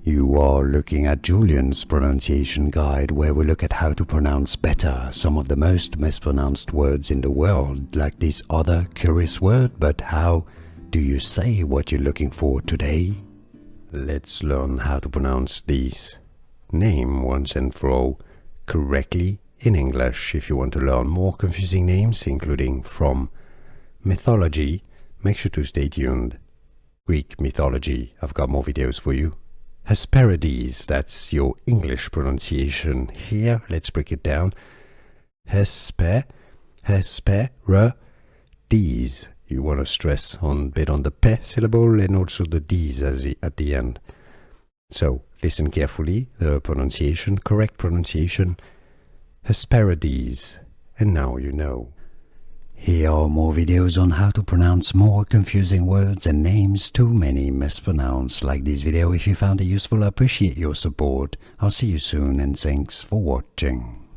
You are looking at Julian's pronunciation guide, where we look at how to pronounce better some of the most mispronounced words in the world, like this other curious word. But how do you say what you're looking for today? Let's learn how to pronounce these names once and for all correctly in English. If you want to learn more confusing names, including from mythology, make sure to stay tuned. Greek mythology, I've got more videos for you. Hesperides, that's your English pronunciation. Here, let's break it down. Hesperides. You want to stress on a bit on the P syllable and also the D's at the end. So, listen carefully, the pronunciation, correct pronunciation, Hesperides. And now you know. Here are more videos on how to pronounce more confusing words and names too many mispronounced. Like this video if you found it useful. I appreciate your support. I'll see you soon and thanks for watching.